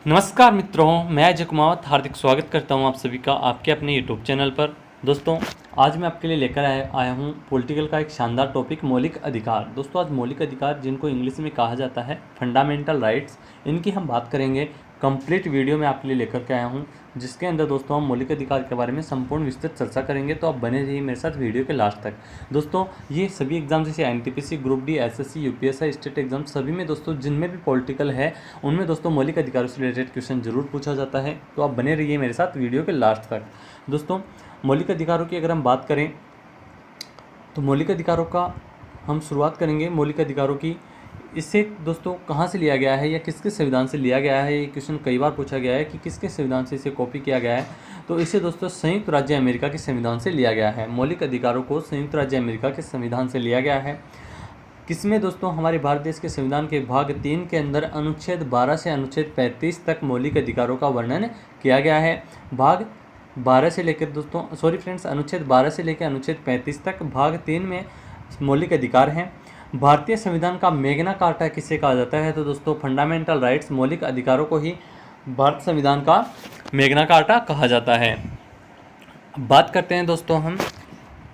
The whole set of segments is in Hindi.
नमस्कार मित्रों, मैं अजय कुमार हार्दिक स्वागत करता हूं आप सभी का आपके अपने यूट्यूब चैनल पर। दोस्तों, आज मैं आपके लिए लेकर आया हूं पॉलिटिकल का एक शानदार टॉपिक, मौलिक अधिकार। दोस्तों, आज मौलिक अधिकार जिनको इंग्लिश में कहा जाता है फंडामेंटल राइट्स, इनकी हम बात करेंगे। कंप्लीट वीडियो में आपके लिए लेकर के आया हूं, जिसके अंदर दोस्तों हम मौलिक अधिकार के बारे में संपूर्ण विस्तृत चर्चा करेंगे। तो आप बने रहिए मेरे साथ वीडियो के लास्ट तक। दोस्तों, ये सभी एग्जाम जैसे NTPC, group D, SSC, UPSC, state exam सभी में दोस्तों जिनमें भी पॉलिटिकल है उनमें दोस्तों मौलिक अधिकारों से रिलेटेड क्वेश्चन जरूर पूछा जाता है। तो आप बने रहिए मेरे साथ वीडियो के लास्ट तक। दोस्तों, मौलिक अधिकारों की अगर हम बात करें तो मौलिक अधिकारों का हम शुरुआत करेंगे। मौलिक अधिकारों की इससे दोस्तों कहाँ से लिया गया है या किसके संविधान से लिया गया है, ये क्वेश्चन कई बार पूछा गया है कि किसके संविधान से इसे कॉपी किया गया है। तो इसे दोस्तों संयुक्त राज्य अमेरिका के संविधान से लिया गया है। मौलिक अधिकारों को संयुक्त राज्य अमेरिका के संविधान से लिया गया है। किसमें दोस्तों? हमारे भारत देश के संविधान के भाग 3 के अंदर अनुच्छेद 12 से अनुच्छेद 35 तक मौलिक अधिकारों का वर्णन किया गया है। भाग 12 से लेकर अनुच्छेद 12 से लेकर अनुच्छेद 35 तक भाग 3 में मौलिक अधिकार हैं। भारतीय संविधान का मैग्ना कार्टा किसे कहा जाता है? तो दोस्तों फंडामेंटल राइट्स, मौलिक अधिकारों को ही भारत संविधान का मैग्ना कार्टा कहा जाता है। बात करते हैं दोस्तों हम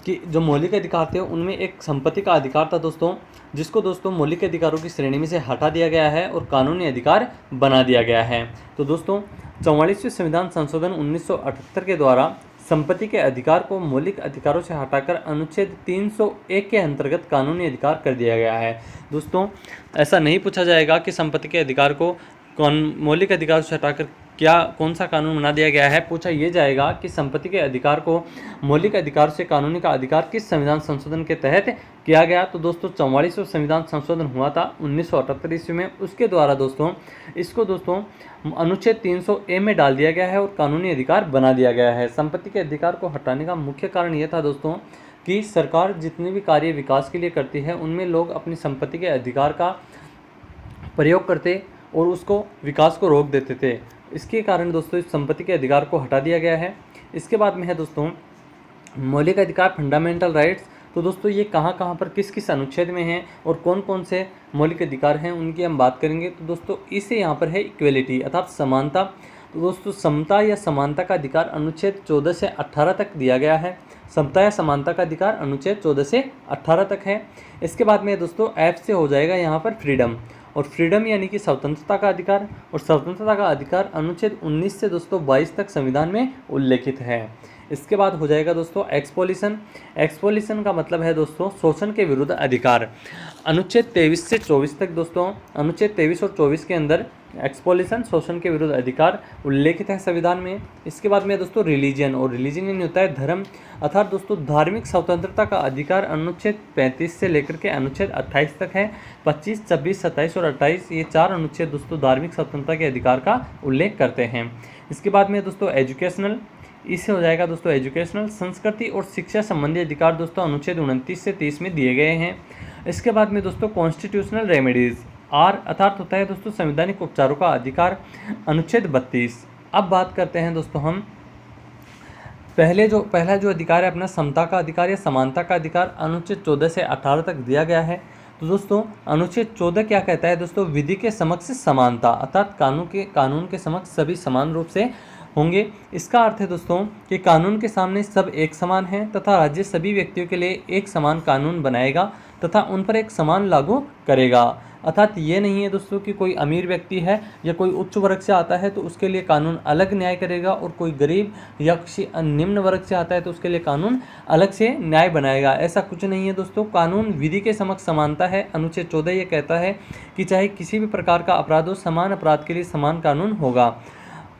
कि जो मौलिक अधिकार थे उनमें एक संपत्ति का अधिकार था दोस्तों, जिसको दोस्तों मौलिक अधिकारों की श्रेणी में से हटा दिया गया है और कानूनी अधिकार बना दिया गया है। तो दोस्तों 44वें संविधान संशोधन 1978 के द्वारा संपत्ति के अधिकार को मौलिक अधिकारों से हटाकर अनुच्छेद 301 के अंतर्गत कानूनी अधिकार कर दिया गया है। दोस्तों, ऐसा नहीं पूछा जाएगा कि संपत्ति के अधिकार को मौलिक अधिकारों से हटाकर कौन सा कानून बना दिया गया है। पूछा यह जाएगा कि संपत्ति के अधिकार को मौलिक अधिकार से कानूनी का अधिकार किस संविधान संशोधन के तहत किया गया। तो दोस्तों 44वां संविधान संशोधन हुआ था 1978 ईस्वी में। उसके द्वारा दोस्तों इसको दोस्तों अनुच्छेद 300A में डाल दिया गया है और कानूनी अधिकार बना दिया गया है। संपत्ति के अधिकार को हटाने का मुख्य कारण यह था दोस्तों कि सरकार जितने भी कार्य विकास के लिए करती है उनमें लोग अपनी संपत्ति के अधिकार का प्रयोग करते और उसको विकास को रोक देते थे। इसके कारण दोस्तों इस संपत्ति के अधिकार को हटा दिया गया है। इसके बाद में है दोस्तों मौलिक अधिकार, फंडामेंटल राइट्स। तो दोस्तों ये कहाँ कहाँ पर किस किस अनुच्छेद में हैं और कौन कौन से मौलिक अधिकार हैं उनकी हम बात करेंगे। तो दोस्तों इसे यहाँ पर है इक्वेलिटी अर्थात समानता। तो दोस्तों समता या समानता का अधिकार अनुच्छेद 14 से 18 तक दिया गया है। समता या समानता का अधिकार अनुच्छेद 14 से 18 तक है। इसके बाद में दोस्तों F से हो जाएगा यहाँ पर फ्रीडम, और फ्रीडम यानी कि स्वतंत्रता का अधिकार, और स्वतंत्रता का अधिकार अनुच्छेद 19 से दोस्तों 22 तक संविधान में उल्लेखित है। इसके बाद हो जाएगा दोस्तों एक्सपोलिशन। एक्सपोलिशन का मतलब है दोस्तों शोषण के विरुद्ध अधिकार। अनुच्छेद 23 से 24 तक दोस्तों अनुच्छेद 23 और 24 के अंदर एक्सपोलिशन, शोषण के विरुद्ध अधिकार उल्लेखित है संविधान में। इसके बाद में दोस्तों रिलीजन, और रिलीजन यानी होता है धर्म, अर्थात दोस्तों धार्मिक स्वतंत्रता का अधिकार अनुच्छेद 35 से लेकर के अनुच्छेद 28 तक है। 25, 26, 27 और 28 ये 4 अनुच्छेद दोस्तों धार्मिक स्वतंत्रता के अधिकार का उल्लेख करते हैं। इसके बाद में दोस्तों एजुकेशनल, इससे हो जाएगा दोस्तों एजुकेशनल। संस्कृति और शिक्षा संबंधी अधिकार दोस्तों अनुच्छेद 29 से 30 में दिए गए हैं। इसके बाद में दोस्तों कॉन्स्टिट्यूशनल रेमेडीज, आर अर्थात होता है दोस्तों संवैधानिक उपचारों का अधिकार, अनुच्छेद 32। अब बात करते हैं दोस्तों हम पहला जो अधिकार है अपना समता का अधिकार या समानता का अधिकार, अनुच्छेद 14 से 18 तक दिया गया है। तो दोस्तों अनुच्छेद 14 क्या कहता है दोस्तों? विधि के समक्ष समानता, अर्थात कानून के समक्ष सभी समान रूप से होंगे। इसका अर्थ है दोस्तों कि कानून के सामने सब एक समान हैं तथा राज्य सभी व्यक्तियों के लिए एक समान कानून बनाएगा तथा उन पर एक समान लागू करेगा। अर्थात ये नहीं है दोस्तों कि कोई अमीर व्यक्ति है या कोई उच्च वर्ग से आता है तो उसके लिए कानून अलग न्याय करेगा, और कोई गरीब या किसी निम्न वर्ग से आता है तो उसके लिए कानून अलग से न्याय बनाएगा। ऐसा कुछ नहीं है दोस्तों। कानून विधि के समक्ष समानता है। अनुच्छेद 14 ये कहता है कि चाहे किसी भी प्रकार का अपराध हो, समान अपराध के लिए समान कानून होगा।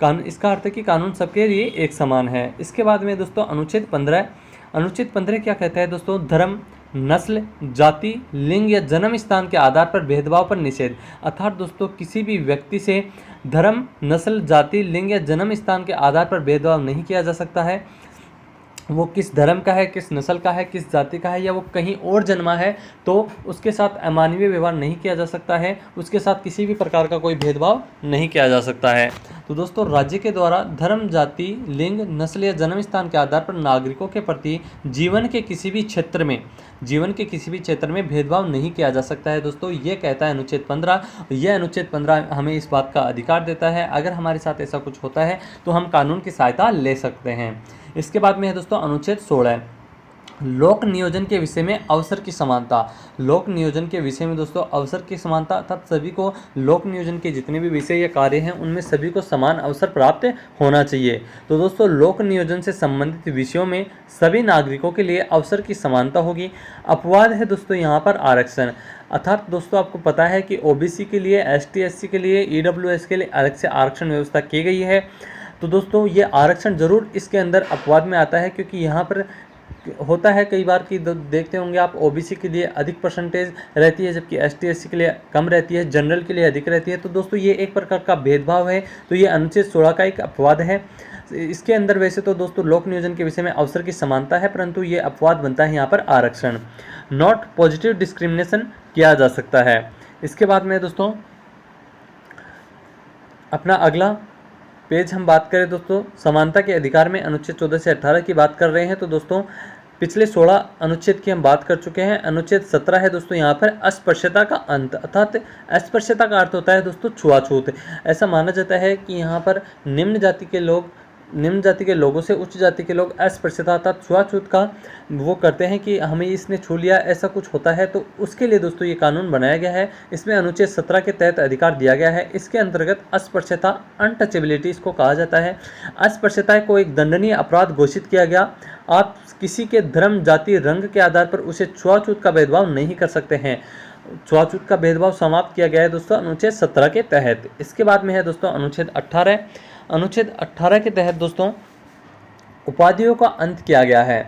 इसका अर्थ है कि कानून सबके लिए एक समान है। इसके बाद में दोस्तों अनुच्छेद 15। अनुच्छेद 15 क्या कहता है दोस्तों? धर्म, नस्ल, जाति, लिंग या जन्म स्थान के आधार पर भेदभाव पर निषेध। अर्थात दोस्तों किसी भी व्यक्ति से धर्म, नस्ल, जाति, लिंग या जन्म स्थान के आधार पर भेदभाव नहीं किया जा सकता है। वो किस धर्म का है, किस नस्ल का है, किस जाति का है, या वो कहीं और जन्मा है तो उसके साथ अमानवीय व्यवहार नहीं किया जा सकता है। उसके साथ किसी भी प्रकार का कोई भेदभाव नहीं किया जा सकता है। तो दोस्तों राज्य के द्वारा धर्म, जाति, लिंग, नस्ल या जन्म स्थान के आधार पर नागरिकों के प्रति जीवन के किसी भी क्षेत्र में जीवन के किसी भी क्षेत्र में भेदभाव नहीं किया जा सकता है दोस्तों, ये कहता है अनुच्छेद 15। यह अनुच्छेद 15 हमें इस बात का अधिकार देता है, अगर हमारे साथ ऐसा कुछ होता है तो हम कानून की सहायता ले सकते हैं। इसके बाद में है दोस्तों अनुच्छेद 16, लोक नियोजन के विषय में अवसर की समानता। लोक नियोजन के विषय में दोस्तों अवसर की समानता अर्थात सभी को लोक नियोजन के जितने भी विषय या कार्य हैं उनमें सभी को समान अवसर प्राप्त होना चाहिए। तो दोस्तों लोक नियोजन से संबंधित विषयों में सभी नागरिकों के लिए अवसर की समानता होगी। अपवाद है दोस्तों यहाँ पर आरक्षण, अर्थात दोस्तों आपको पता है कि ओबीसी के लिए, एसटी एससी के लिए, ईडब्ल्यूएस के लिए अलग से आरक्षण व्यवस्था की गई है। तो दोस्तों ये आरक्षण जरूर इसके अंदर अपवाद में आता है, क्योंकि यहाँ पर होता है कई बार कि देखते होंगे आप ओबीसी के लिए अधिक परसेंटेज रहती है जबकि एसटी एससी के लिए कम रहती है, जनरल के लिए अधिक रहती है। तो दोस्तों ये एक प्रकार का भेदभाव है, तो ये अनुच्छेद 16 का एक अपवाद है। इसके अंदर वैसे तो दोस्तों लोक नियोजन के विषय में अवसर की समानता है, परंतु ये अपवाद बनता है यहाँ पर आरक्षण। नॉट पॉजिटिव डिस्क्रिमिनेशन किया जा सकता है। इसके बाद में दोस्तों अपना अगला पेज हम बात करें दोस्तों समानता के अधिकार में अनुच्छेद 14 से 18 की बात कर रहे हैं। तो दोस्तों पिछले 16 अनुच्छेद की हम बात कर चुके हैं। अनुच्छेद 17 है दोस्तों यहाँ पर अस्पृश्यता का अंत, अर्थात अस्पृश्यता का अर्थ होता है दोस्तों छुआछूत। ऐसा माना जाता है कि यहाँ पर निम्न जाति के लोगों से उच्च जाति के लोग अस्पृश्यता अर्थात छुआछूत का वो करते हैं कि हमें इसने छू लिया, ऐसा कुछ होता है, तो उसके लिए दोस्तों ये कानून बनाया गया है। इसमें अनुच्छेद 17 के तहत अधिकार दिया गया है। इसके अंतर्गत अस्पृश्यता, अनटचेबिलिटी इसको कहा जाता है। अस्पृश्यता को एक दंडनीय अपराध घोषित किया गया। आप किसी के धर्म, जाति, रंग के आधार पर उसे छुआछूत का भेदभाव नहीं कर सकते हैं। छुआछूत का भेदभाव समाप्त किया गया है दोस्तों अनुच्छेद 17 के तहत। इसके बाद में है दोस्तों अनुच्छेद 18। अनुच्छेद 18 के तहत दोस्तों उपाधियों का अंत किया गया है।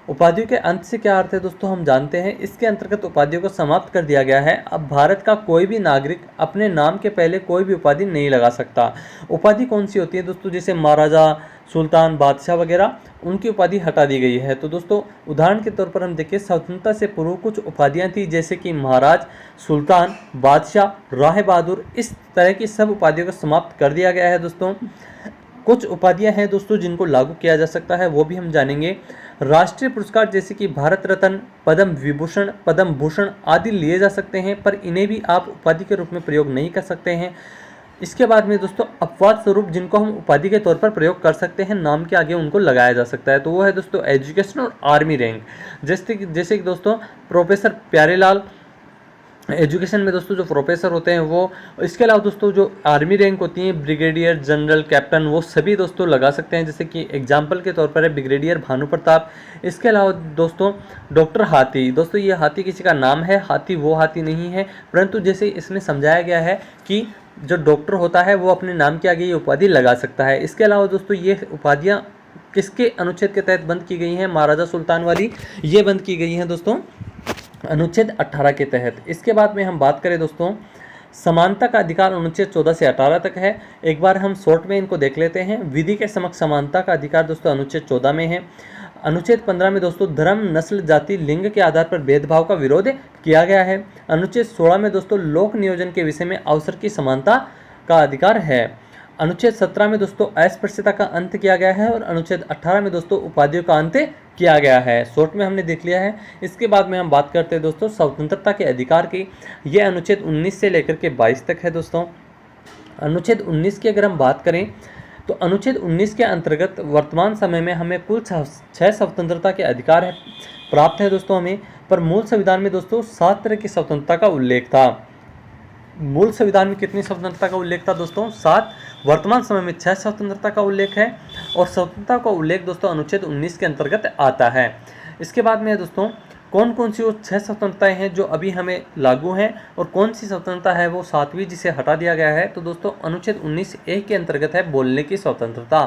उपाधियों के अंत से क्या अर्थ है दोस्तों हम जानते हैं। इसके अंतर्गत उपाधियों को समाप्त कर दिया गया है। अब भारत का कोई भी नागरिक अपने नाम के पहले कोई भी उपाधि नहीं लगा सकता। उपाधि कौन सी होती है दोस्तों, जैसे महाराजा, सुल्तान, बादशाह वगैरह, उनकी उपाधि हटा दी गई है। तो दोस्तों उदाहरण के तौर पर हम देखें, स्वतंत्रता से पूर्व कुछ उपाधियां थी जैसे कि महाराज, सुल्तान, बादशाह, राय बहादुर, इस तरह की सब उपाधियों को समाप्त कर दिया गया है दोस्तों। कुछ उपाधियां हैं दोस्तों जिनको लागू किया जा सकता है, वो भी हम जानेंगे। राष्ट्रीय पुरस्कार जैसे कि भारत रत्न, पद्म विभूषण, पद्म भूषण आदि लिए जा सकते हैं, पर इन्हें भी आप उपाधि के रूप में प्रयोग नहीं कर सकते हैं। इसके बाद में दोस्तों अपवाद स्वरूप जिनको हम उपाधि के तौर पर प्रयोग कर सकते हैं, नाम के आगे उनको लगाया जा सकता है, तो वो है दोस्तों एजुकेशन और आर्मी रैंक। जैसे कि दोस्तों प्रोफेसर प्यारेलाल, एजुकेशन में दोस्तों जो प्रोफेसर होते हैं वो। इसके अलावा दोस्तों जो आर्मी रैंक होती है, ब्रिगेडियर, जनरल, कैप्टन, वो सभी दोस्तों लगा सकते हैं। जैसे कि एग्जाम्पल के तौर पर है ब्रिगेडियर भानु प्रताप। इसके अलावा दोस्तों डॉक्टर हाथी, दोस्तों ये हाथी किसी का नाम है, हाथी वो हाथी नहीं है, परंतु जैसे इसमें समझाया गया है कि जो डॉक्टर होता है वो अपने नाम के आगे ये उपाधि लगा सकता है। इसके अलावा दोस्तों ये उपाधियाँ किसके अनुच्छेद के तहत बंद की गई हैं, महाराजा सुल्तान वाली, ये बंद की गई हैं दोस्तों अनुच्छेद 18 के तहत। इसके बाद में हम बात करें दोस्तों समानता का अधिकार अनुच्छेद 14 से 18 तक है। एक बार हम शॉर्ट में इनको देख लेते हैं। विधि के समक्ष समानता का अधिकार दोस्तों अनुच्छेद 14 में है। अनुच्छेद 15 में दोस्तों धर्म, नस्ल, जाति, लिंग के आधार पर भेदभाव का विरोध किया गया है। अनुच्छेद 16 में दोस्तों लोक नियोजन के विषय में अवसर की समानता का अधिकार है। अनुच्छेद 17 में दोस्तों अस्पृश्यता का अंत किया गया है और अनुच्छेद 18 में दोस्तों उपाधियों का अंत किया गया है। शॉर्ट में हमने देख लिया है। इसके बाद में हम बात करते हैं दोस्तों स्वतंत्रता के अधिकार की। यह अनुच्छेद 19 से लेकर के 22 तक है दोस्तों। अनुच्छेद 19 की अगर हम बात करें तो अनुच्छेद 19 के अंतर्गत वर्तमान समय में हमें कुल 6 स्वतंत्रता के अधिकार प्राप्त है दोस्तों हमें, पर मूल संविधान में दोस्तों 7 तरह की स्वतंत्रता का उल्लेख था। मूल संविधान में कितनी स्वतंत्रता का उल्लेख था दोस्तों? 7। वर्तमान समय में 6 स्वतंत्रता का उल्लेख है और स्वतंत्रता का उल्लेख दोस्तों अनुच्छेद 19 के अंतर्गत आता है। इसके बाद में दोस्तों कौन कौन सी वो 6 स्वतंत्रताएं हैं जो अभी हमें लागू हैं और कौन सी स्वतंत्रता है वो 7वीं जिसे हटा दिया गया है। तो दोस्तों अनुच्छेद 19(a) के अंतर्गत है बोलने की स्वतंत्रता।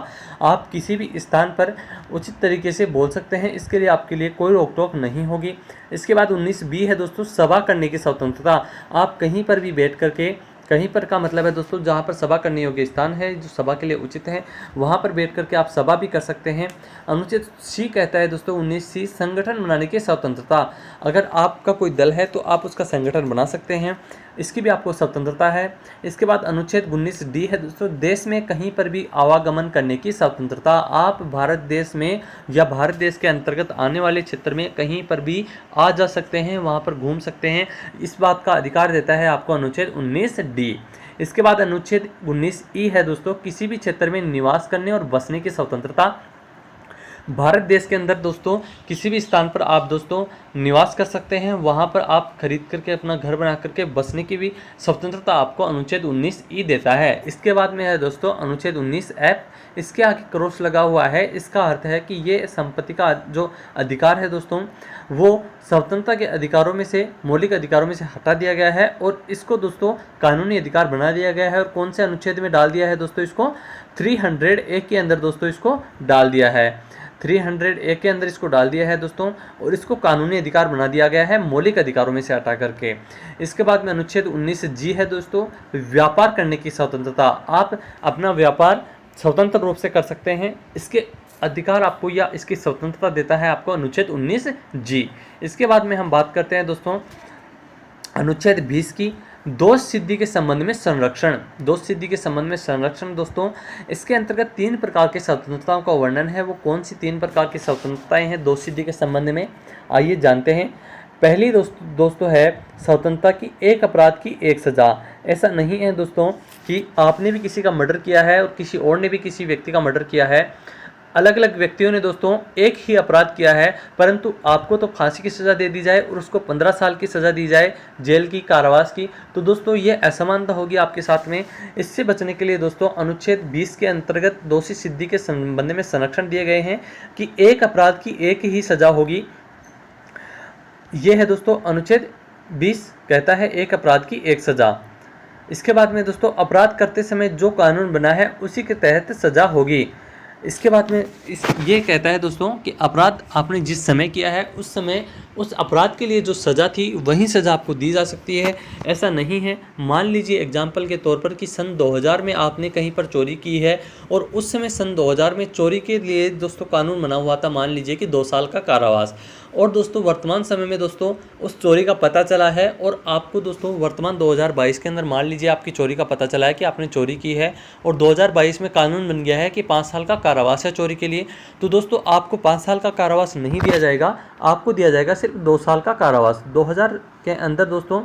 आप किसी भी स्थान पर उचित तरीके से बोल सकते हैं, इसके लिए आपके लिए कोई रोक टोक नहीं होगी। इसके बाद 19(b) है दोस्तों सभा करने की स्वतंत्रता। आप कहीं पर भी बैठ करके, कहीं पर का मतलब है दोस्तों जहाँ पर सभा करने योग्य स्थान है, जो सभा के लिए उचित है, वहाँ पर बैठ करके आप सभा भी कर सकते हैं। अनुच्छेद C कहता है दोस्तों 19C संगठन बनाने की स्वतंत्रता। अगर आपका कोई दल है तो आप उसका संगठन बना सकते हैं। इसकी भी आपको स्वतंत्रता है। इसके बाद अनुच्छेद 19D है दोस्तों, देश में कहीं पर भी आवागमन करने की स्वतंत्रता। आप भारत देश में या भारत देश के अंतर्गत आने वाले क्षेत्र में कहीं पर भी आ जा सकते हैं, वहाँ पर घूम सकते हैं, इस बात का अधिकार देता है आपको अनुच्छेद 19D। इसके बाद अनुच्छेद 19E है दोस्तों, किसी भी क्षेत्र में निवास करने और बसने की स्वतंत्रता। भारत देश के अंदर दोस्तों किसी भी स्थान पर आप दोस्तों निवास कर सकते हैं, वहाँ पर आप खरीद करके अपना घर बना करके बसने की भी स्वतंत्रता आपको अनुच्छेद 19E देता है। इसके बाद में है दोस्तों अनुच्छेद 19F, इसके आगे क्रॉस लगा हुआ है, इसका अर्थ है कि ये संपत्ति का जो अधिकार है दोस्तों वो स्वतंत्रता के अधिकारों में से, मौलिक अधिकारों में से हटा दिया गया है और इसको दोस्तों कानूनी अधिकार बना दिया गया है। और कौन से अनुच्छेद में डाल दिया है दोस्तों, इसको 300A के अंदर दोस्तों इसको डाल दिया है, 300A के अंदर इसको डाल दिया है दोस्तों, और इसको कानूनी अधिकार बना दिया गया है मौलिक अधिकारों में से हटा करके। इसके बाद में अनुच्छेद 19G है दोस्तों, व्यापार करने की स्वतंत्रता। आप अपना व्यापार स्वतंत्र रूप से कर सकते हैं, इसके अधिकार आपको या इसकी स्वतंत्रता देता है आपको अनुच्छेद 19G। इसके बाद में हम बात करते हैं दोस्तों अनुच्छेद 20 की, दोष सिद्धि के संबंध में संरक्षण। दोष सिद्धि के संबंध में संरक्षण दोस्तों, इसके अंतर्गत 3 प्रकार के स्वतंत्रताओं का वर्णन है। वो कौन सी 3 प्रकार की स्वतंत्रताएं हैं दोष सिद्धि के संबंध में, आइए जानते हैं। पहली दोस्तों है स्वतंत्रता की एक अपराध की एक सज़ा। ऐसा नहीं है दोस्तों कि आपने भी किसी का मर्डर किया है और किसी और ने भी किसी व्यक्ति का मर्डर किया है, अलग अलग व्यक्तियों ने दोस्तों एक ही अपराध किया है, परंतु आपको तो फांसी की सज़ा दे दी जाए और उसको 15 साल की सज़ा दी जाए, जेल की, कारावास की, तो दोस्तों ये असमानता होगी आपके साथ में। इससे बचने के लिए दोस्तों अनुच्छेद 20 के अंतर्गत दोषी सिद्धि के संबंध में संरक्षण दिए गए हैं कि एक अपराध की एक ही सज़ा होगी। ये है दोस्तों अनुच्छेद 20 कहता है एक अपराध की एक सज़ा। इसके बाद में दोस्तों अपराध करते समय जो कानून बना है उसी के तहत सज़ा होगी। इसके बाद में ये कहता है दोस्तों कि अपराध आपने जिस समय किया है उस समय उस अपराध के लिए जो सज़ा थी वही सज़ा आपको दी जा सकती है। ऐसा नहीं है, मान लीजिए एग्जाम्पल के तौर पर कि सन 2000 में आपने कहीं पर चोरी की है और उस समय सन 2000 में चोरी के लिए दोस्तों कानून बना हुआ था, मान लीजिए कि 2 साल का कारावास, और दोस्तों वर्तमान समय में दोस्तों उस चोरी का पता चला है और आपको दोस्तों वर्तमान 2022 के अंदर मान लीजिए आपकी चोरी का पता चला है कि आपने चोरी की है और 2022 में कानून बन गया है कि 5 साल का कारावास है चोरी के लिए, तो दोस्तों आपको 5 साल का कारावास नहीं दिया जाएगा, आपको दिया जाएगा सिर्फ 2 साल का कारावास। 2000 के अंदर दोस्तों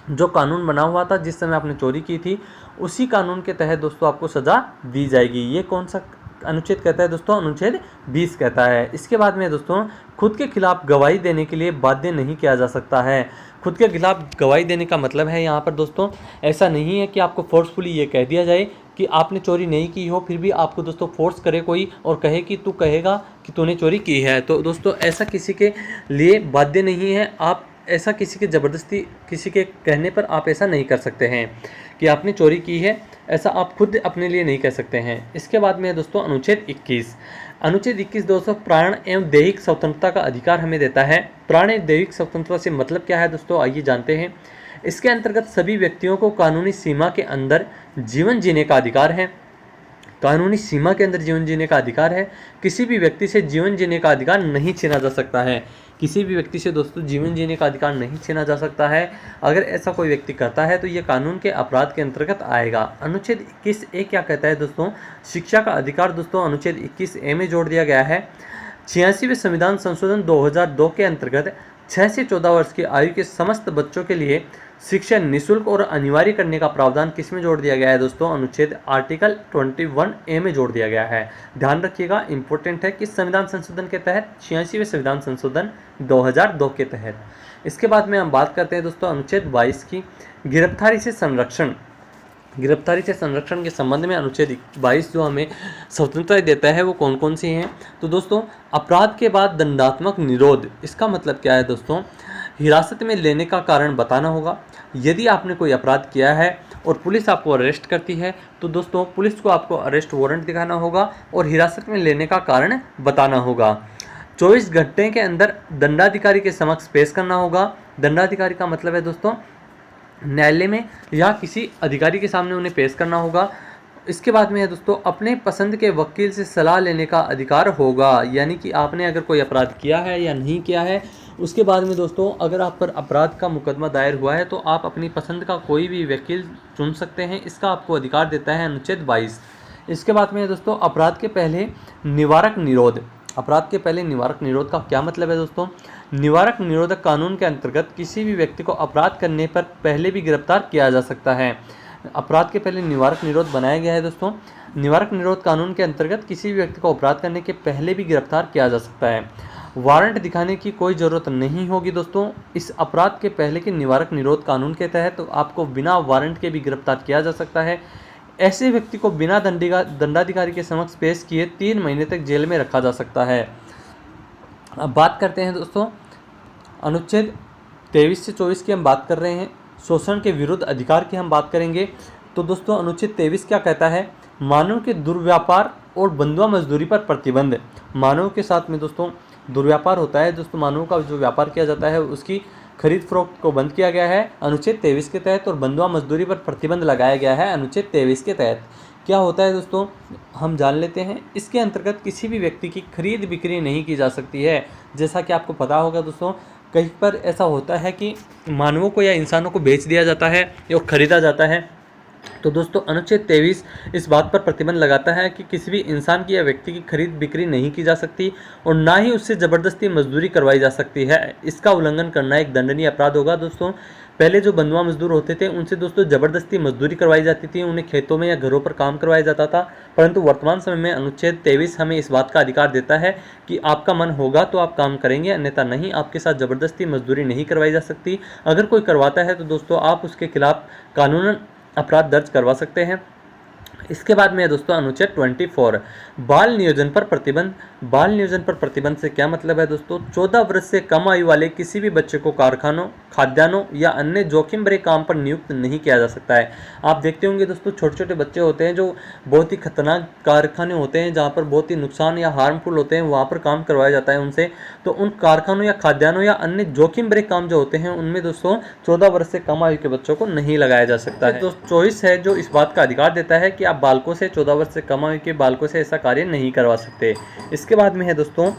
जो कानून बना हुआ था जिस समय आपने चोरी की थी उसी कानून के तहत दोस्तों आपको सज़ा दी जाएगी। ये कौन सा अनुच्छेद कहता है दोस्तों, अनुच्छेद 20 कहता है। इसके बाद में दोस्तों खुद के खिलाफ गवाही देने के लिए बाध्य नहीं किया जा सकता है। खुद के खिलाफ गवाही देने का मतलब है यहाँ पर दोस्तों ऐसा नहीं है कि आपको फोर्सफुली ये कह दिया जाए कि आपने चोरी नहीं की हो, फिर भी आपको दोस्तों फोर्स करे कोई और कहे कि तू कहेगा कि तूने चोरी की है, तो दोस्तों ऐसा किसी के लिए बाध्य नहीं है। आप ऐसा किसी के ज़बरदस्ती किसी के कहने पर आप ऐसा नहीं कर सकते हैं कि आपने चोरी की है, ऐसा आप खुद अपने लिए नहीं कह सकते हैं। इसके बाद में है दोस्तों अनुच्छेद 21। अनुच्छेद 21 दोस्तों प्राण एवं दैहिक स्वतंत्रता का अधिकार हमें देता है। प्राण एवं दैहिक स्वतंत्रता से मतलब क्या है दोस्तों, आइए जानते हैं। इसके अंतर्गत सभी व्यक्तियों को कानूनी सीमा के अंदर जीवन जीने का अधिकार है। कानूनी सीमा के अंदर जीवन जीने का अधिकार है। किसी भी व्यक्ति से जीवन जीने का अधिकार नहीं छीना जा सकता है। किसी भी व्यक्ति से दोस्तों जीवन जीने का अधिकार नहीं छीना जा सकता है। अगर ऐसा कोई व्यक्ति करता है तो ये कानून के अपराध के अंतर्गत आएगा। अनुच्छेद 21A क्या कहता है दोस्तों, शिक्षा का अधिकार दोस्तों अनुच्छेद 21A में जोड़ दिया गया है। 86वें संविधान संशोधन 2002 के अंतर्गत 6 से 14 वर्ष की आयु के समस्त बच्चों के लिए शिक्षा निःशुल्क और अनिवार्य करने का प्रावधान किस में जोड़ दिया गया है दोस्तों, अनुच्छेद आर्टिकल 21A में जोड़ दिया गया है। ध्यान रखिएगा, इंपॉर्टेंट है, किस संविधान संशोधन के तहत, 86वें संविधान संशोधन 2002 के तहत। इसके बाद में हम बात करते हैं दोस्तों अनुच्छेद 22 की, गिरफ्तारी से संरक्षण। गिरफ्तारी से संरक्षण के संबंध में अनुच्छेद 22 जो हमें स्वतंत्रता देता है वो कौन कौन सी हैं, तो दोस्तों अपराध के बाद दंडात्मक निरोध। इसका मतलब क्या है दोस्तों, हिरासत में लेने का कारण बताना होगा। यदि आपने कोई अपराध किया है और पुलिस आपको अरेस्ट करती है तो दोस्तों पुलिस को आपको अरेस्ट वारंट दिखाना होगा और हिरासत में लेने का कारण बताना होगा। 24 घंटे के अंदर दंडाधिकारी के समक्ष पेश करना होगा। दंडाधिकारी का मतलब है दोस्तों न्यायालय में या किसी अधिकारी के सामने उन्हें पेश करना होगा इसके बाद में है दोस्तों अपने पसंद के वकील से सलाह लेने का अधिकार होगा, यानी कि आपने अगर कोई अपराध किया है या नहीं किया है, उसके बाद में दोस्तों अगर आप पर अपराध का मुकदमा दायर हुआ है तो आप अपनी पसंद का कोई भी वकील चुन सकते हैं। इसका आपको अधिकार देता है अनुच्छेद 22। इसके बाद में दोस्तों अपराध के पहले निवारक निरोध। अपराध के पहले निवारक निरोध का क्या मतलब है दोस्तों? निवारक निरोधक कानून के अंतर्गत किसी भी व्यक्ति को अपराध करने पर पहले भी गिरफ्तार किया जा सकता है। अपराध के पहले निवारक निरोध बनाया गया है दोस्तों। निवारक निरोध कानून के अंतर्गत किसी भी व्यक्ति को अपराध करने के पहले भी गिरफ्तार किया जा सकता है। वारंट दिखाने की कोई ज़रूरत नहीं होगी दोस्तों। इस अपराध के पहले के निवारक निरोध कानून के तहत तो आपको बिना वारंट के भी गिरफ्तार किया जा सकता है। ऐसे व्यक्ति को बिना दंडाधिकारी के समक्ष पेश किए 3 महीने तक जेल में रखा जा सकता है। अब बात करते हैं दोस्तों अनुच्छेद 23 से 24 की हम बात कर रहे हैं। शोषण के विरुद्ध अधिकार की हम बात करेंगे। तो दोस्तों अनुच्छेद 23 क्या कहता है? मानव के दुर्व्यापार और बंधुआ मजदूरी पर प्रतिबंध। मानव के साथ में दोस्तों दुर्व्यापार होता है दोस्तों, मानव का जो व्यापार किया जाता है उसकी खरीद फरोख्त को बंद किया गया है अनुच्छेद 23 के तहत, और बंधुआ मजदूरी पर प्रतिबंध लगाया गया है अनुच्छेद 23 के तहत। क्या होता है दोस्तों हम जान लेते हैं। इसके अंतर्गत किसी भी व्यक्ति की खरीद बिक्री नहीं की जा सकती है। जैसा कि आपको पता होगा दोस्तों कहीं पर ऐसा होता है कि मानवों को या इंसानों को बेच दिया जाता है या खरीदा जाता है। तो दोस्तों अनुच्छेद 23 इस बात पर प्रतिबंध लगाता है कि किसी भी इंसान की या व्यक्ति की खरीद बिक्री नहीं की जा सकती और ना ही उससे ज़बरदस्ती मजदूरी करवाई जा सकती है। इसका उल्लंघन करना एक दंडनीय अपराध होगा दोस्तों। पहले जो बंधुआ मजदूर होते थे उनसे दोस्तों ज़बरदस्ती मजदूरी करवाई जाती थी, उन्हें खेतों में या घरों पर काम करवाया जाता था। परंतु वर्तमान समय में अनुच्छेद 23 हमें इस बात का अधिकार देता है कि आपका मन होगा तो आप काम करेंगे, अन्यथा नहीं। आपके साथ ज़बरदस्ती मजदूरी नहीं करवाई जा सकती। अगर कोई करवाता है तो दोस्तों आप उसके खिलाफ कानूनन अपराध दर्ज करवा सकते हैं। इसके बाद में है दोस्तों अनुच्छेद 24 बाल नियोजन पर प्रतिबंध। बाल नियोजन पर प्रतिबंध से क्या मतलब है दोस्तों? 14 वर्ष से कम आयु वाले किसी भी बच्चे को कारखानों, खाद्यान्नों या अन्य जोखिम भरे काम पर नियुक्त नहीं किया जा सकता है। आप देखते होंगे दोस्तों छोटे छोटे बच्चे होते हैं जो बहुत ही खतरनाक कारखाने होते हैं जहाँ पर बहुत ही नुकसान या हार्मफुल होते हैं, वहाँ पर काम करवाया जाता है उनसे। तो उन कारखानों या खाद्यान्नों या अन्य जोखिम भरे काम जो होते हैं उनमें दोस्तों 14 वर्ष से कम आयु के बच्चों को नहीं लगाया जा सकता है। दोस्तों चॉइस है जो इस बात का अधिकार देता है कि आप बालकों से 14 वर्ष से कम आयु के बालकों से ऐसा कार्य नहीं करवा सकते। इसके बाद में है दोस्तों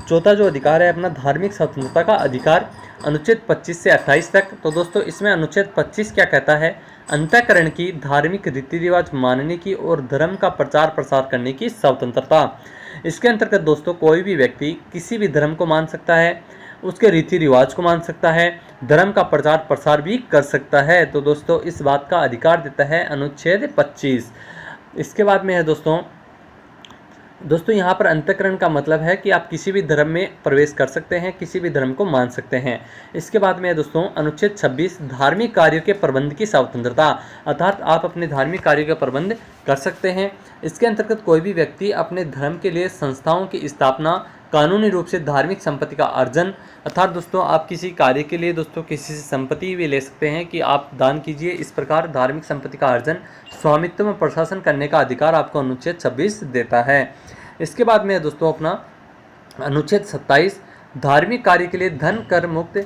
चौथा जो अधिकार है अपना धार्मिक स्वतंत्रता का अधिकार, अनुच्छेद 25 से 28 तक। तो दोस्तों इसमें अनुच्छेद 25 क्या कहता है? अंतःकरण की, धार्मिक रीति रिवाज मानने की और धर्म का प्रचार प्रसार करने की स्वतंत्रता। इसके अंतर्गत दोस्तों कोई भी व्यक्ति किसी भी धर्म को मान सकता है, उसके रीति रिवाज को मान सकता है, धर्म का प्रचार प्रसार भी कर सकता है। तो दोस्तों इस बात का अधिकार देता है अनुच्छेद 25। इसके बाद में है दोस्तों यहाँ पर अंतःकरण का मतलब है कि आप किसी भी धर्म में प्रवेश कर सकते हैं, किसी भी धर्म को मान सकते हैं। इसके बाद में है दोस्तों अनुच्छेद 26 धार्मिक कार्यों के प्रबंध की स्वतंत्रता, अर्थात आप अपने धार्मिक कार्यों का प्रबंध कर सकते हैं। इसके अंतर्गत कोई भी व्यक्ति अपने धर्म के लिए संस्थाओं की स्थापना, कानूनी रूप से धार्मिक संपत्ति का अर्जन, अर्थात दोस्तों आप किसी कार्य के लिए दोस्तों किसी से संपत्ति भी ले सकते हैं कि आप दान कीजिए। इस प्रकार धार्मिक संपत्ति का अर्जन, स्वामित्व में प्रशासन करने का अधिकार आपको अनुच्छेद 26 देता है। इसके बाद में दोस्तों अपना अनुच्छेद 27 धार्मिक कार्य के लिए धन कर मुक्त,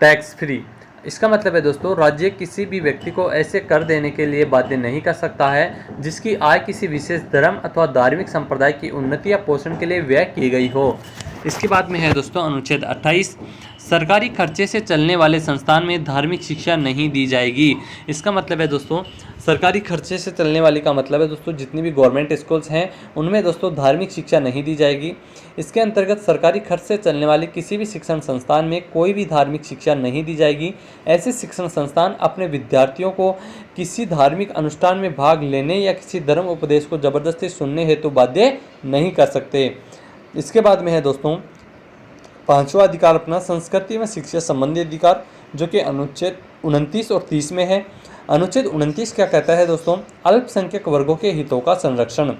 टैक्स फ्री। इसका मतलब है दोस्तों राज्य किसी भी व्यक्ति को ऐसे कर देने के लिए बाध्य नहीं कर सकता है जिसकी आय किसी विशेष धर्म अथवा धार्मिक संप्रदाय की उन्नति या पोषण के लिए व्यय की गई हो। इसके बाद में है दोस्तों अनुच्छेद 28 सरकारी खर्चे से चलने वाले संस्थान में धार्मिक शिक्षा नहीं दी जाएगी। इसका मतलब है दोस्तों सरकारी खर्चे से चलने वाली का मतलब है दोस्तों जितनी भी गवर्नमेंट स्कूल्स हैं उनमें दोस्तों धार्मिक शिक्षा नहीं दी जाएगी। इसके अंतर्गत सरकारी खर्च से चलने वाले किसी भी शिक्षण संस्थान में कोई भी धार्मिक शिक्षा नहीं दी जाएगी। ऐसे शिक्षण संस्थान अपने विद्यार्थियों को किसी धार्मिक अनुष्ठान में भाग लेने या किसी धर्म उपदेश को जबरदस्ती सुनने हेतु बाध्य नहीं कर सकते। इसके बाद में है दोस्तों पांचवा अधिकार अपना संस्कृति में शिक्षा संबंधी अधिकार, जो कि अनुच्छेद 29 और 30 में है। अनुच्छेद 29 क्या कहता है दोस्तों? अल्पसंख्यक वर्गों के हितों का संरक्षण।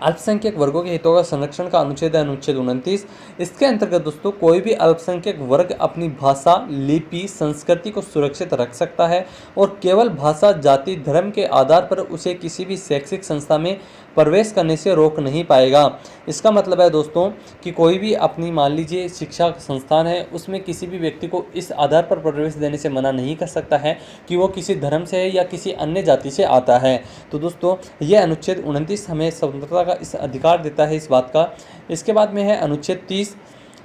अल्पसंख्यक वर्गों के हितों का संरक्षण का अनुच्छेद है अनुच्छेद 29। इसके अंतर्गत दोस्तों कोई भी अल्पसंख्यक वर्ग अपनी भाषा, लिपि, संस्कृति को सुरक्षित रख सकता है और केवल भाषा, जाति, धर्म के आधार पर उसे किसी भी शैक्षिक संस्था में प्रवेश करने से रोक नहीं पाएगा। इसका मतलब है दोस्तों कि कोई भी अपनी, मान लीजिए शिक्षा संस्थान है, उसमें किसी भी व्यक्ति को इस आधार पर प्रवेश देने से मना नहीं कर सकता है कि वो किसी धर्म से है या किसी अन्य जाति से आता है। तो दोस्तों यह अनुच्छेद 29 हमें स्वतंत्रता का इस अधिकार देता है इस बात का। इसके बाद में है अनुच्छेद 30,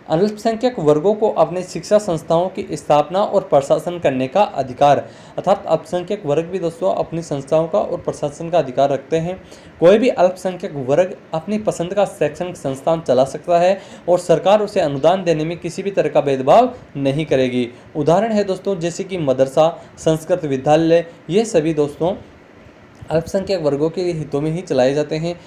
अल्पसंख्यक वर्गों को अपने शिक्षा संस्थाओं की स्थापना और प्रशासन करने का अधिकार। अर्थात अल्पसंख्यक वर्ग भी दोस्तों अपनी संस्थाओं का और प्रशासन का अधिकार रखते हैं। कोई भी अल्पसंख्यक वर्ग अपनी पसंद का शैक्षणिक संस्थान चला सकता है और सरकार उसे अनुदान देने में किसी भी तरह का भेदभाव नहीं करेगी। उदाहरण है दोस्तों जैसे कि मदरसा, संस्कृत विद्यालय, ये सभी दोस्तों अल्पसंख्यक वर्गों के हितों में ही चलाए जाते हैं।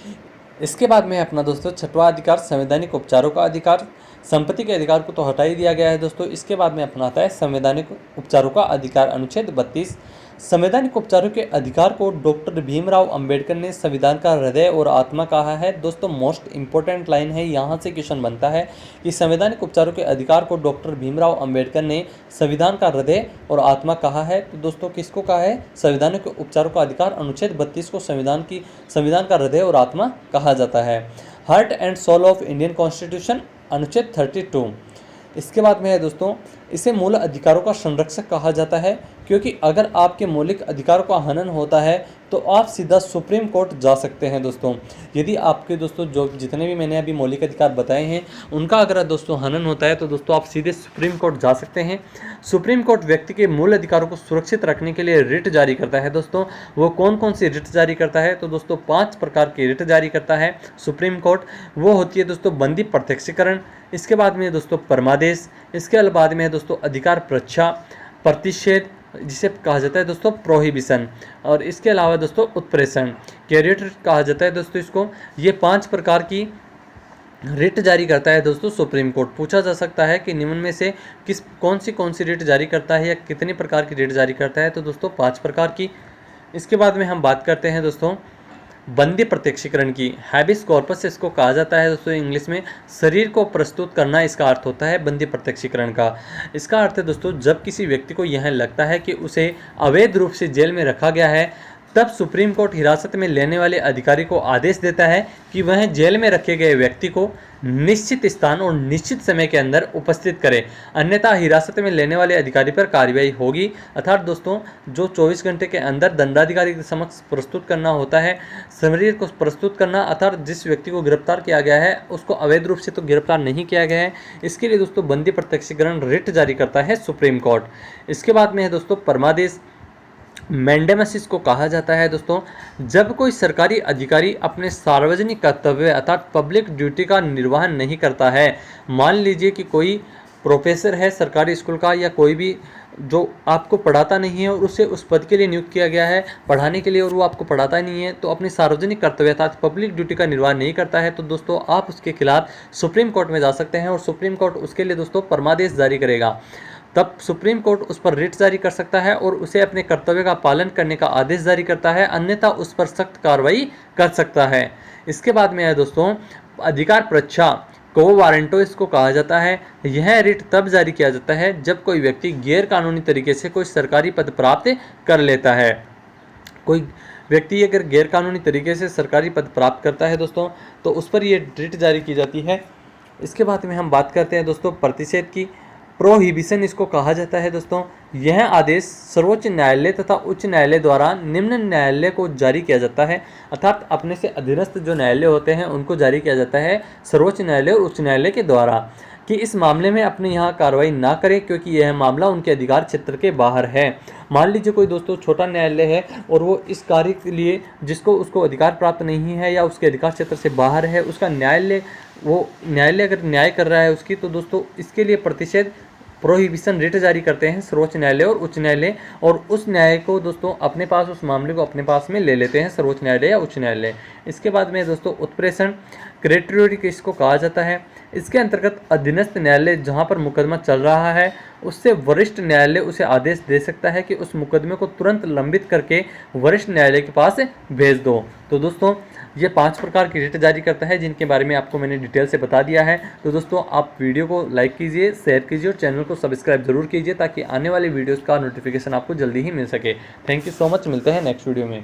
इसके बाद में अपना दोस्तों छठवां अधिकार, संवैधानिक उपचारों का अधिकार। संपत्ति के अधिकार को तो हटा ही दिया गया है दोस्तों। इसके बाद में अपना आता है संवैधानिक उपचारों का अधिकार, अनुच्छेद 32। संवैधानिक उपचारों के अधिकार को डॉक्टर भीमराव अंबेडकर ने संविधान का हृदय और आत्मा कहा है। दोस्तों मोस्ट इंपॉर्टेंट लाइन है, यहाँ से क्वेश्चन बनता है कि संवैधानिक उपचारों के अधिकार को डॉक्टर भीमराव अंबेडकर ने संविधान का हृदय और आत्मा कहा है। तो दोस्तों किसको कहा है? संवैधानिक उपचारों का अधिकार अनुच्छेद 32 को संविधान का हृदय और आत्मा कहा जाता है। Heart and soul of Indian constitution, अनुच्छेद 32। इसके बाद में है दोस्तों इसे मूल अधिकारों का संरक्षक कहा जाता है, क्योंकि अगर आपके मौलिक अधिकारों का हनन होता है तो आप सीधा सुप्रीम कोर्ट जा सकते हैं दोस्तों। यदि आपके दोस्तों जो जितने भी मैंने अभी मौलिक अधिकार बताए हैं उनका अगर दोस्तों हनन होता है तो दोस्तों आप सीधे सुप्रीम कोर्ट जा सकते हैं। सुप्रीम कोर्ट व्यक्ति के मूल अधिकारों को सुरक्षित रखने के लिए रिट जारी करता है दोस्तों। वो कौन कौन सी रिट जारी करता है? तो दोस्तों 5 प्रकार की रिट जारी करता है सुप्रीम कोर्ट। वो होती है दोस्तों बंदी प्रत्यक्षीकरण, इसके बाद में दोस्तों परमादेश, इसके बाद में है दोस्तों अधिकार परीक्षा, प्रतिषेध जिसे कहा जाता है दोस्तों प्रोहिबिशन, और इसके अलावा दोस्तों उत्प्रेषण, कैरियर कहा जाता है दोस्तों इसको। ये 5 प्रकार की रिट जारी करता है दोस्तों सुप्रीम कोर्ट। पूछा जा सकता है कि निम्न में से कौन सी रिट जारी करता है या कितने प्रकार की रिट जारी करता है? तो दोस्तों 5 प्रकार की। इसके बाद में हम बात करते हैं दोस्तों बंदी प्रत्यक्षीकरण की। हैबिस कॉर्पस इसको कहा जाता है दोस्तों इंग्लिश में। शरीर को प्रस्तुत करना इसका अर्थ होता है बंदी प्रत्यक्षीकरण का। इसका अर्थ है दोस्तों जब किसी व्यक्ति को यह लगता है कि उसे अवैध रूप से जेल में रखा गया है, तब सुप्रीम कोर्ट हिरासत में लेने वाले अधिकारी को आदेश देता है कि वह जेल में रखे गए व्यक्ति को निश्चित स्थान और निश्चित समय के अंदर उपस्थित करे, अन्यथा हिरासत में लेने वाले अधिकारी पर कार्रवाई होगी। अर्थात दोस्तों जो 24 घंटे के अंदर दंडाधिकारी के समक्ष प्रस्तुत करना होता है, शरीर को प्रस्तुत करना, अर्थात जिस व्यक्ति को गिरफ्तार किया गया है उसको अवैध रूप से तो गिरफ्तार नहीं किया गया है, इसके लिए दोस्तों बंदी प्रत्यक्षीकरण रिट जारी करता है सुप्रीम कोर्ट। इसके बाद में है दोस्तों परमादेश, मैंडेमस इसको कहा जाता है दोस्तों। जब कोई सरकारी अधिकारी अपने सार्वजनिक कर्तव्य अर्थात पब्लिक ड्यूटी का निर्वहन नहीं करता है, मान लीजिए कि कोई प्रोफेसर है सरकारी स्कूल का या कोई भी जो आपको पढ़ाता नहीं है और उसे उस पद के लिए नियुक्त किया गया है पढ़ाने के लिए और वो आपको पढ़ाता ही नहीं है, तो अपनी सार्वजनिक कर्तव्य अर्थात पब्लिक ड्यूटी का निर्वहन नहीं करता है, तो दोस्तों आप उसके खिलाफ सुप्रीम कोर्ट में जा सकते हैं और सुप्रीम कोर्ट उसके लिए दोस्तों परमादेश जारी करेगा। तब सुप्रीम कोर्ट उस पर रिट जारी कर सकता है और उसे अपने कर्तव्य का पालन करने का आदेश जारी करता है, अन्यथा उस पर सख्त कार्रवाई कर सकता है। इसके बाद में है दोस्तों अधिकार परीक्षा, को वारंटो इसको कहा जाता है। यह रिट तब जारी किया जाता है जब कोई व्यक्ति गैर कानूनी तरीके से कोई सरकारी पद प्राप्त कर लेता है। कोई व्यक्ति अगर गैर कानूनी तरीके से सरकारी पद प्राप्त करता है दोस्तों तो उस पर यह रिट जारी की जाती है। इसके बाद में हम बात करते हैं दोस्तों प्रतिषेध की। प्रोहिबिशन इसको कहा जाता है दोस्तों। यह आदेश सर्वोच्च न्यायालय तथा उच्च न्यायालय द्वारा निम्न न्यायालय को जारी किया जाता है, अर्थात अपने से अधीनस्थ जो न्यायालय होते हैं उनको जारी किया जाता है सर्वोच्च न्यायालय और उच्च न्यायालय के द्वारा, कि इस मामले में अपने यहाँ कार्रवाई ना करें क्योंकि यह मामला उनके अधिकार क्षेत्र के बाहर है। मान लीजिए कोई दोस्तों छोटा न्यायालय है और वो इस कार्य के लिए जिसको उसको अधिकार प्राप्त नहीं है या उसके अधिकार क्षेत्र से बाहर है, उसका न्यायालय अगर न्याय कर रहा है उसकी, तो दोस्तों इसके लिए प्रतिषेध प्रोहिबिशन रिट जारी करते हैं सर्वोच्च न्यायालय और उच्च न्यायालय, और उस न्याय को दोस्तों अपने पास, उस मामले को अपने पास में ले लेते हैं सर्वोच्च न्यायालय या उच्च न्यायालय। इसके बाद में दोस्तों उत्प्रेषण, क्रेडिटोरी किसको कहा जाता है। इसके अंतर्गत अधीनस्थ न्यायालय जहां पर मुकदमा चल रहा है उससे वरिष्ठ न्यायालय उसे आदेश दे सकता है कि उस मुकदमे को तुरंत लंबित करके वरिष्ठ न्यायालय के पास भेज दो। तो दोस्तों ये 5 प्रकार की रिट जारी करता है, जिनके बारे में आपको मैंने डिटेल से बता दिया है। तो दोस्तों आप वीडियो को लाइक कीजिए, शेयर कीजिए और चैनल को सब्सक्राइब जरूर कीजिए ताकि आने वाली वीडियोज़ का नोटिफिकेशन आपको जल्दी ही मिल सके। थैंक यू सो मच, मिलते हैं नेक्स्ट वीडियो में।